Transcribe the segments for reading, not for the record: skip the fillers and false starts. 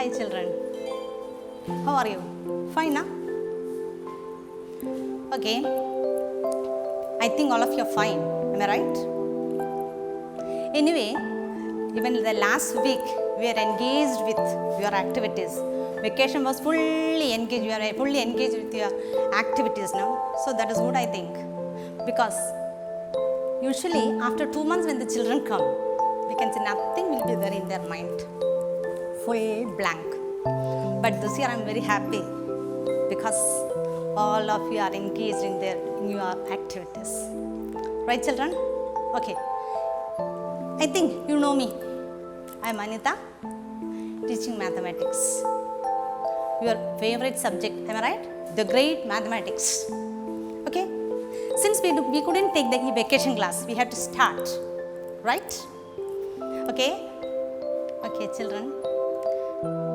Hi children, how are you? Fine, na? Okay, I think all of you are fine, am I right? Anyway, even the last week we are engaged with your activities. Vacation was fully engaged, you are fully engaged with your activities now. So that is good, I think, because usually after 2 months when the children come, we can say nothing will be there in their mind, full blank. But this year I am very happy because all of you are engaged in your activities. Right children? Okay. I think you know me. I am Anita, teaching mathematics. Your favorite subject, am I right? The great mathematics. Okay? Since we couldn't take the vacation class, we had to start. Right? Okay? Okay children.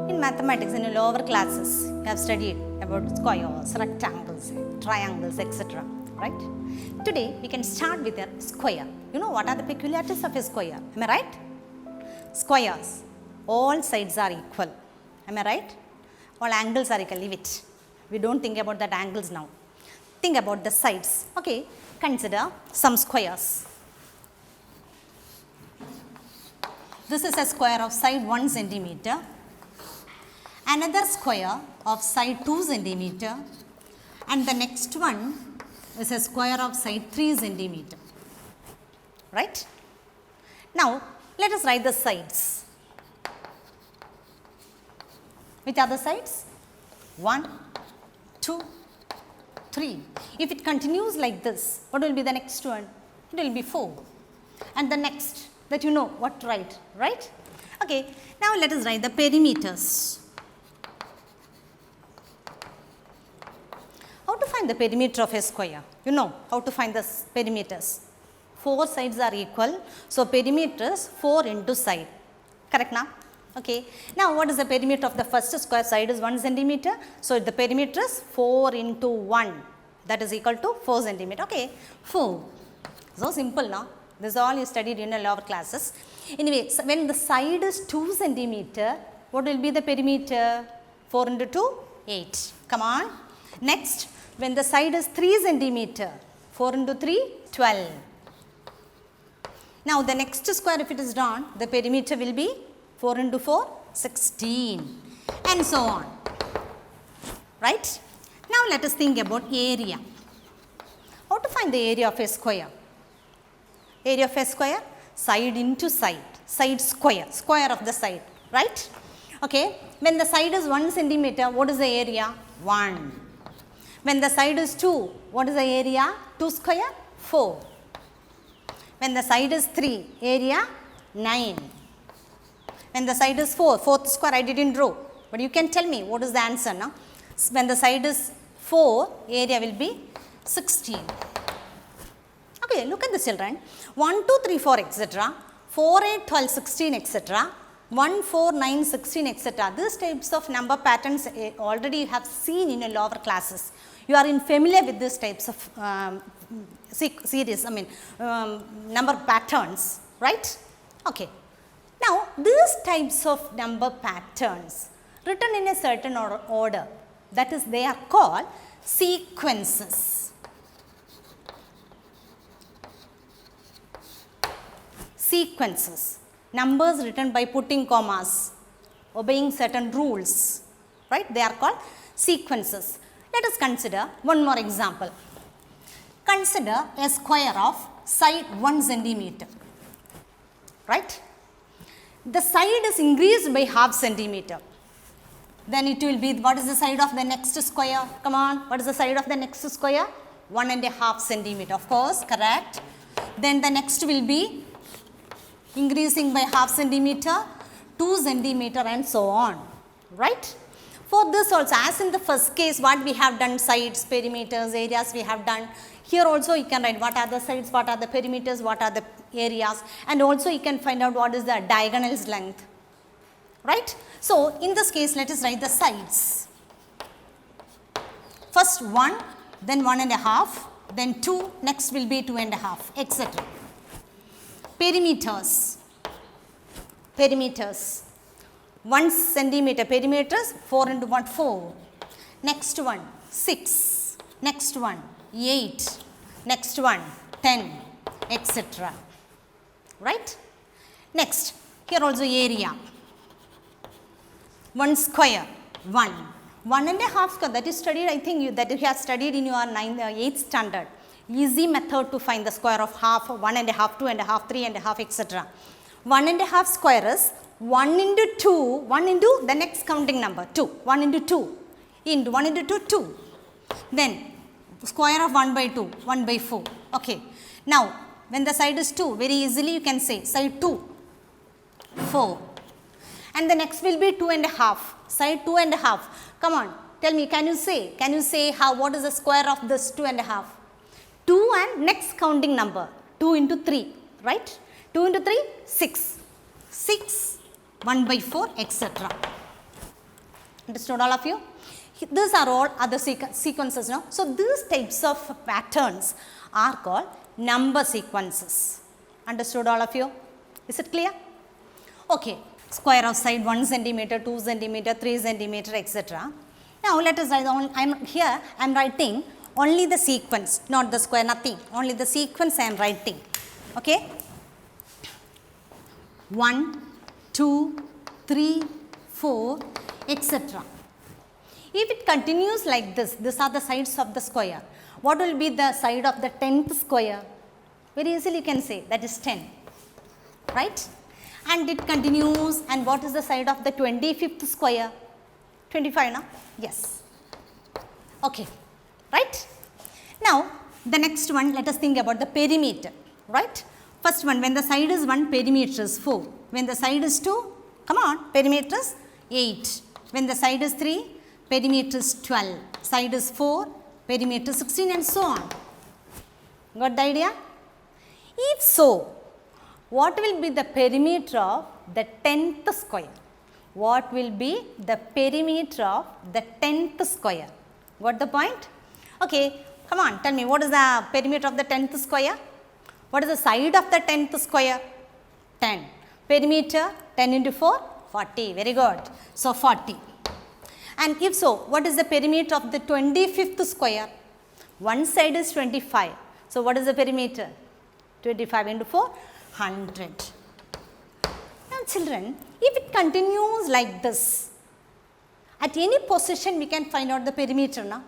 In mathematics, in the lower classes, you have studied about squares, rectangles, triangles, etc. Right? Today, we can start with a square. You know what are the peculiarities of a square? Am I right? Squares, all sides are equal. Am I right? All angles are equal. Leave it. We don't think about that angles now. Think about the sides. Okay, consider some squares. This is a square of side 1 centimeter. Another square of side 2 centimeter. And the next one is a square of side 3 centimeter. Right? Now, let us write the sides. Which are the sides? 1, 2, 3. If it continues like this, what will be the next one? It will be 4. And the next, that you know what to write, right? Okay, now let us write the perimeters. How to find the perimeter of a square? You know how to find the perimeters. 4 sides are equal, so perimeter is 4 into side. Correct now? Okay. Now what is the perimeter of the first square? Side is 1 centimeter, so the perimeter is 4 into 1. That is equal to 4 centimeter. Okay, 4. So simple now. This is all you studied in the lower classes. Anyway, so when the side is 2 centimeter, what will be the perimeter? 4 into 2, 8. Come on. Next, when the side is 3 centimeter, 4 into 3, 12. Now the next square, if it is drawn, the perimeter will be 4 into 4, 16, and so on. Right? Now let us think about area. How to find the area of a square? Area of a square? Side into side. Side square. Square of the side. Right? Okay. When the side is 1 centimeter, what is the area? 1. When the side is 2, what is the area? 2 square? 4. When the side is 3, area? 9. When the side is 4, fourth square I didn't draw, but you can tell me what is the answer now. When the side is 4, area will be 16. Okay, look at this children. 1, 2, 3, 4, etc. 4, 8, 12, 16, etc. 1, 4, 9, 16, etc. These types of number patterns already you have seen in your lower classes. You are familiar with these types of number patterns, right? Okay. Now, these types of number patterns written in a certain order, that is, they are called sequences. Sequences. Numbers written by putting commas, obeying certain rules, right? They are called sequences. Let us consider one more example. Consider a square of side 1 centimeter, right? The side is increased by half centimeter. Then it will be, what is the side of the next square? Come on, what is the side of the next square? 1.5 centimeter, of course, correct. Then the next will be increasing by half centimeter, 2 centimeter and so on, right? For this also, as in the first case, what we have done, sides, perimeters, areas we have done. Here also you can write what are the sides, what are the perimeters, what are the areas, and also you can find out what is the diagonal's length, right? So in this case, let us write the sides. First 1, then 1.5, then 2, next will be 2.5, etc. Perimeters. 1 centimeter, perimeter is 4 into 1, 4. Next one, 6. Next one, 8. Next one, 10, etc. Right? Next, here also area. 1 square, 1. 1.5 square, that is studied, I think that you have studied in your 8th standard. Easy method to find the square of half, 1.5, 2.5, 3.5, etc. 1.5 square is 1 into 2, 1 into the next counting number, 2. 1 into 2, into 1 into 2, 2. Then square of 1 by 2, 1 by 4. Okay. Now, when the side is 2, very easily you can say side 2, 4. And the next will be 2.5, side 2.5. Come on, tell me, can you say how, what is the square of this 2.5? 2 and next counting number, 2 into 3, right? 2 into 3, 6. 6, 1 by 4, etc. Understood all of you? These are all other sequences now. So, these types of patterns are called number sequences. Understood all of you? Is it clear? Okay. Square of side 1 centimeter, 2 centimeter, 3 centimeter, etc. Now, let us write on, I am writing only the sequence, not the square, nothing. Only the sequence I am writing. Okay. 1, 2, 3, 4, etc. If it continues like this, these are the sides of the square. What will be the side of the 10th square? Very easily you can say that is 10. Right? And it continues, and what is the side of the 25th square? 25, no? Yes. Okay. Right? Now, the next one, let us think about the perimeter. Right? First one, when the side is 1, perimeter is 4. When the side is 2, come on, perimeter is 8. When the side is 3, perimeter is 12. Side is 4, perimeter is 16, and so on. Got the idea? If so, what will be the perimeter of the 10th square? What will be the perimeter of the 10th square? Got the point? Okay, come on, tell me, what is the perimeter of the 10th square? What is the side of the 10th square? 10. Perimeter, 10 into 4, 40. Very good. So, 40. And if so, what is the perimeter of the 25th square? One side is 25. So, what is the perimeter? 25 into 4, 100. Now, children, if it continues like this, at any position we can find out the perimeter now.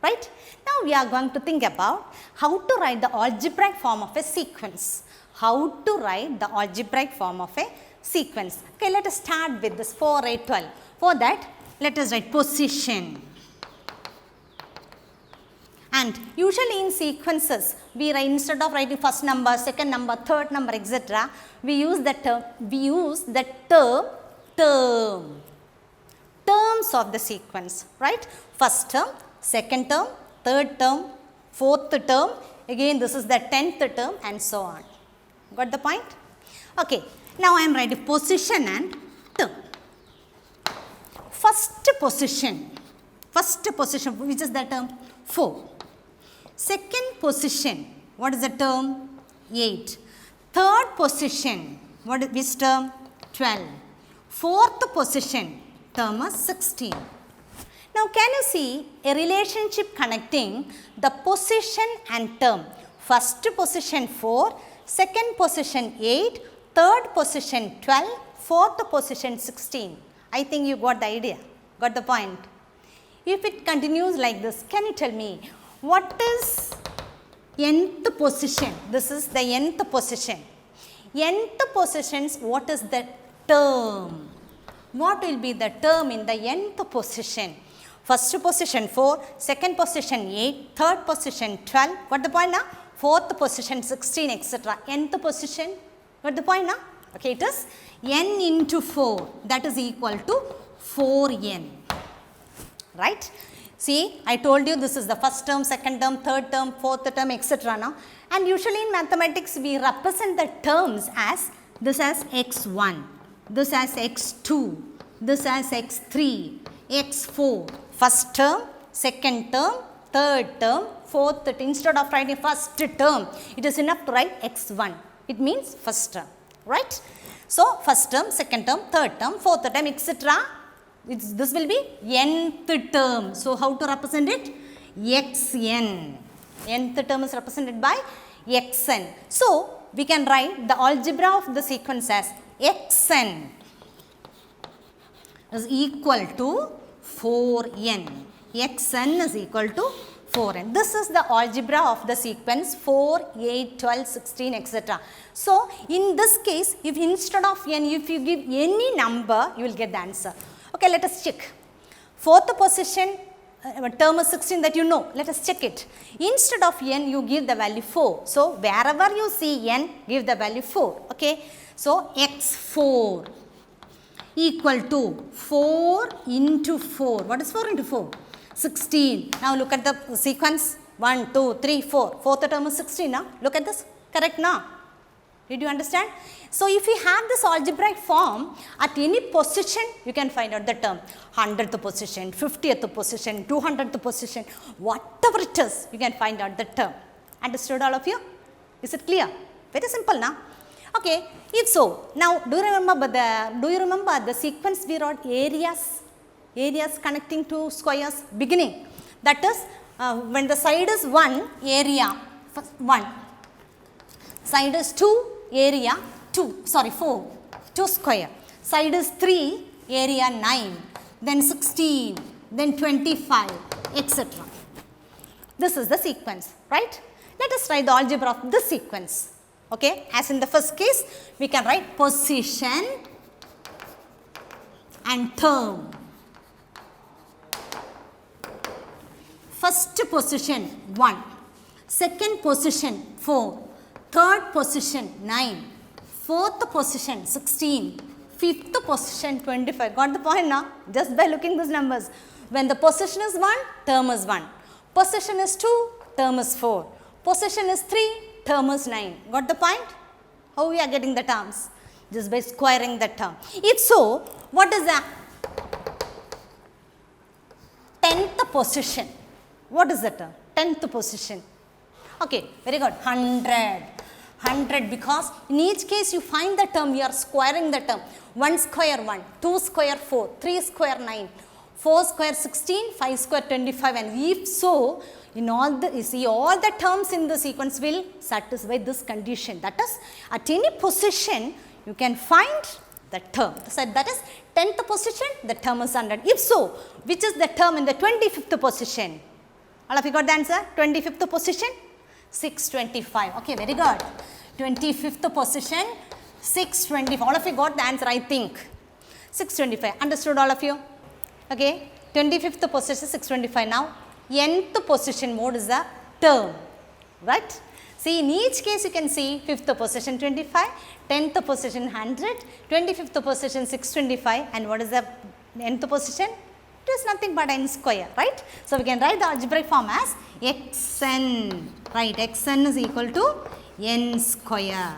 Right? Now, we are going to think about how to write the algebraic form of a sequence. How to write the algebraic form of a sequence. Okay, let us start with this 4, 8, 12. For that, let us write position. And usually in sequences, we write, instead of writing first number, second number, third number, etc., we use the terms of the sequence, right? First term, second term, third term, fourth term, again this is the 10th term, and so on. Got the point? Okay, now I am writing position and term. First position, which is the term? 4. Second position, what is the term? 8. Third position, which term? 12. Fourth position, term is 16. Now, can you see a relationship connecting the position and term? First position 4, second position 8, third position 12, fourth position 16. I think you got the idea, got the point. If it continues like this, can you tell me what is nth position? This is the nth position. Nth positions, what is the term? What will be the term in the nth position? First position 4, second position 8, third position 12. Got the point now? Fourth position 16, etc. Nth position. Got the point now? Okay, it is n into 4. That is equal to 4n. Right? See, I told you this is the first term, second term, third term, fourth term, etc. now. And usually in mathematics, we represent the terms as this as x1, this as x2, this as x3, x4. First term, second term, third term, fourth term. Instead of writing first term, it is enough to write x1. It means first term. Right? So, first term, second term, third term, fourth term, etc. This will be nth term. So, how to represent it? Xn. Nth term is represented by Xn. So, we can write the algebra of the sequence as Xn is equal to 4n. Xn is equal to 4n. This is the algebra of the sequence 4, 8, 12, 16, etc. So, in this case, if instead of n, if you give any number, you will get the answer. Okay, let us check. Fourth position, term is 16 that you know. Let us check it. Instead of n, you give the value 4. So, wherever you see n, give the value 4. Okay. So, x4 equal to 4 into 4. What is 4 into 4? 16. Now, look at the sequence. 1, 2, 3, 4. Fourth term is 16 now. Look at this. Correct now? Did you understand? So, if you have this algebraic form, at any position, you can find out the term. 100th position, 50th position, 200th position, whatever it is, you can find out the term. Understood all of you? Is it clear? Very simple now. Okay, if so, now do you remember the sequence we wrote areas connecting two squares beginning? That is, when the side is 1, area 1, side is 2, area 4, 2 square, side is 3, area 9, then 16, then 25, etc. This is the sequence, right? Let us write the algebra of this sequence. Okay, as in the first case, we can write position and term. First position 1, second position 4, third position 9, fourth position 16, fifth position 25. Got the point now? Just by looking these numbers. When the position is 1, term is 1. Position is 2, term is 4. Position is 3, term is 9. Got the point? How we are getting the terms? Just by squaring the term. If so, what is the 10th position? What is the term? 10th position. Okay, very good. 100. 100, because in each case you find the term, you are squaring the term. 1 square 1, 2 square 4, 3 square 9, 4 square 16, 5 square 25, and if so, in all the, you see, all the terms in the sequence will satisfy this condition. That is, at any position, you can find the term. So, that is 10th position, the term is 100. If so, which is the term in the 25th position? All of you got the answer? 25th position? 625. Okay, very good. 25th position, 625. All of you got the answer, I think. 625. Understood, all of you? Okay. 25th position, 625. Now, nth position mode is the term. Right? See, in each case you can see 5th position 25, 10th position 100, 25th position 625, and what is the nth position? It is nothing but n square, right? So, we can write the algebraic form as xn, right? Xn is equal to n square.